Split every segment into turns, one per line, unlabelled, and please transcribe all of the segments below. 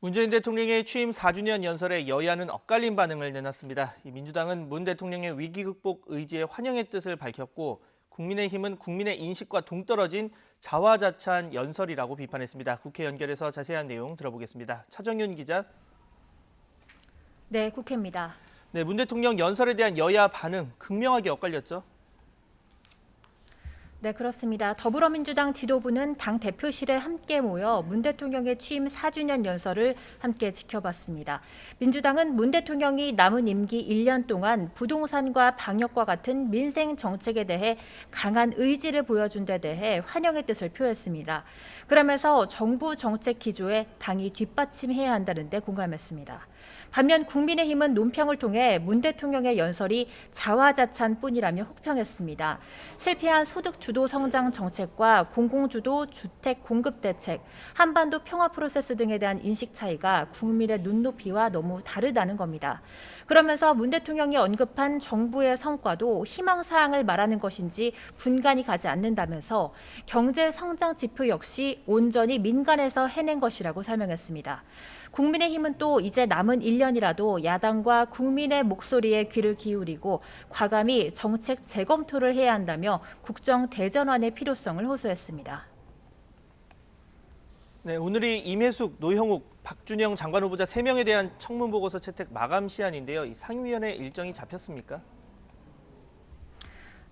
문재인 대통령의 취임 4주년 연설에 여야는 엇갈린 반응을 내놨습니다. 민주당은 문 대통령의 위기 극복 의지에 환영의 뜻을 밝혔고 국민의힘은 국민의 인식과 동떨어진 자화자찬 연설이라고 비판했습니다. 국회 연결해서 자세한 내용 들어보겠습니다. 차정윤 기자.
네, 국회입니다.
네, 문 대통령 연설에 대한 여야 반응 극명하게 엇갈렸죠?
네, 그렇습니다. 더불어민주당 지도부는 당 대표실에 함께 모여 문 대통령의 취임 4주년 연설을 함께 지켜봤습니다. 민주당은 문 대통령이 남은 임기 1년 동안 부동산과 방역과 같은 민생 정책에 대해 강한 의지를 보여준 데 대해 환영의 뜻을 표했습니다. 그러면서 정부 정책 기조에 당이 뒷받침해야 한다는 데 공감했습니다. 반면 국민의힘은 논평을 통해 문 대통령의 연설이 자화자찬뿐이라며 혹평했습니다. 실패한 소득 주도 성장 정책과 공공주도 주택 공급 대책, 한반도 평화 프로세스 등에 대한 인식 차이가 국민의 눈높이와 너무 다르다는 겁니다. 그러면서 문 대통령이 언급한 정부의 성과도 희망사항을 말하는 것인지 분간이 가지 않는다면서 경제 성장 지표 역시 온전히 민간에서 해낸 것이라고 설명했습니다. 국민의힘은 또 이제 남은 1년이라도 야당과 국민의 목소리에 귀를 기울이고 과감히 정책 재검토를 해야 한다며 국정 대전환의 필요성을 호소했습니다.
네, 오늘이 임혜숙, 노형욱, 박준영 장관 후보자 3명에 대한 청문보고서 채택 마감 시한인데요. 이 상임위원회 일정이 잡혔습니까?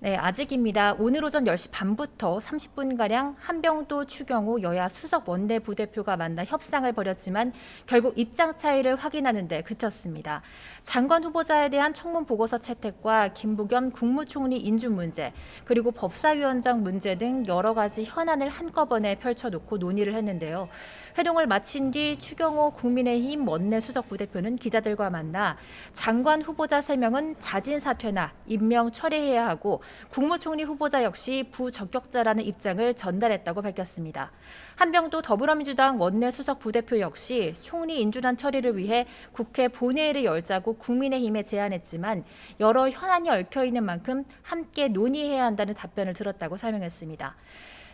네, 아직입니다. 오늘 오전 10시 반부터 30분가량 한병도 추경호 여야 수석 원내부대표가 만나 협상을 벌였지만 결국 입장 차이를 확인하는 데 그쳤습니다. 장관 후보자에 대한 청문 보고서 채택과 김부겸 국무총리 인준 문제, 그리고 법사위원장 문제 등 여러 가지 현안을 한꺼번에 펼쳐놓고 논의를 했는데요. 회동을 마친 뒤 추경호 국민의힘 원내수석 부대표는 기자들과 만나 장관 후보자 3명은 자진 사퇴나 임명 철회해야 하고 국무총리 후보자 역시 부적격자라는 입장을 전달했다고 밝혔습니다. 한병도 더불어민주당 원내수석 부대표 역시 총리 인준안 처리를 위해 국회 본회의를 열자고 국민의힘에 제안했지만 여러 현안이 얽혀있는 만큼 함께 논의해야 한다는 답변을 들었다고 설명했습니다.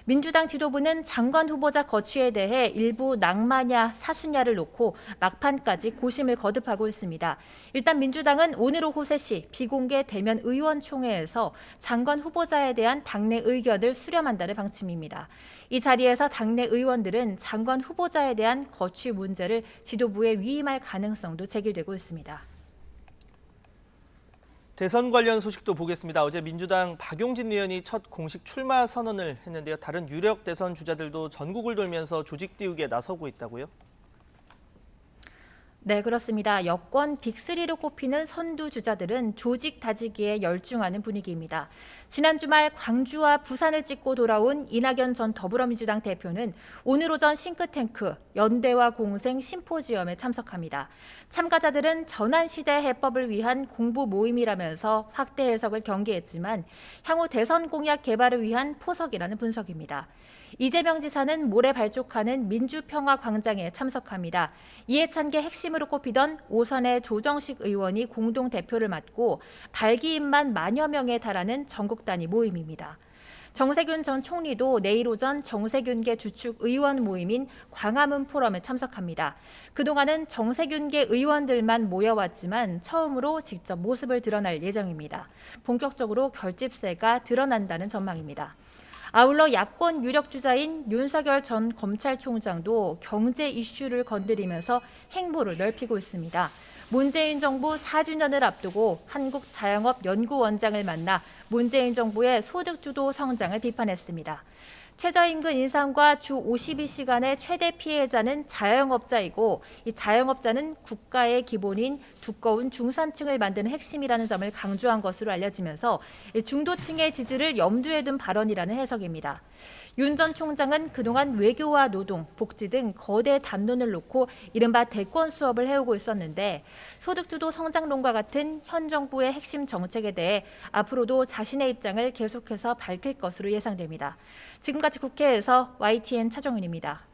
민주당 지도부는 장관 후보자 거취에 대해 일부 낭마냐 사수냐를 놓고 막판까지 고심을 거듭하고 있습니다. 일단 민주당은 오늘 오후 3시 비공개 대면 의원총회에서 장관 후보자에 대한 당내 의견을 수렴한다는 방침입니다. 이 자리에서 당내 의원들은 장관 후보자에 대한 거취 문제를 지도부에 위임할 가능성도 제기되고 있습니다.
대선 관련 소식도 보겠습니다. 어제 민주당 박용진 의원이 첫 공식 출마 선언을 했는데요. 다른 유력 대선 주자들도 전국을 돌면서 조직 띄우기에 나서고 있다고요?
네, 그렇습니다. 여권 빅3로 꼽히는 선두 주자들은 조직 다지기에 열중하는 분위기입니다. 지난 주말 광주와 부산을 찍고 돌아온 이낙연 전 더불어민주당 대표는 오늘 오전 싱크탱크 연대와 공생 심포지엄에 참석합니다. 참가자들은 전환시대 해법을 위한 공부 모임이라면서 확대 해석을 경계했지만 향후 대선 공약 개발을 위한 포석이라는 분석입니다. 이재명 지사는 모레 발족하는 민주평화광장에 참석합니다. 이해찬계 핵심으로 꼽히던 오선의 조정식 의원이 공동 대표를 맡고 발기인만 만여 명에 달하는 전국 단위 모임입니다. 정세균 전 총리도 내일 오전 정세균계 주축 의원 모임인 광화문 포럼에 참석합니다. 그동안은 정세균계 의원들만 모여왔지만 처음으로 직접 모습을 드러날 예정입니다. 본격적으로 결집세가 드러난다는 전망입니다. 아울러 야권 유력 주자인 윤석열 전 검찰총장도 경제 이슈를 건드리면서 행보를 넓히고 있습니다. 문재인 정부 4주년을 앞두고 한국자영업연구원장을 만나 문재인 정부의 소득주도 성장을 비판했습니다. 최저임금 인상과 주 52시간의 최대 피해자는 자영업자이고 이 자영업자는 국가의 기본인 두꺼운 중산층을 만드는 핵심이라는 점을 강조한 것으로 알려지면서 중도층의 지지를 염두에 둔 발언이라는 해석입니다. 윤 전 총장은 그동안 외교와 노동, 복지 등 거대 담론을 놓고 이른바 대권 수업을 해오고 있었는데 소득주도 성장론과 같은 현 정부의 핵심 정책에 대해 앞으로도 자신의 입장을 계속해서 밝힐 것으로 예상됩니다. 지금까지 국회에서 YTN 차정은입니다.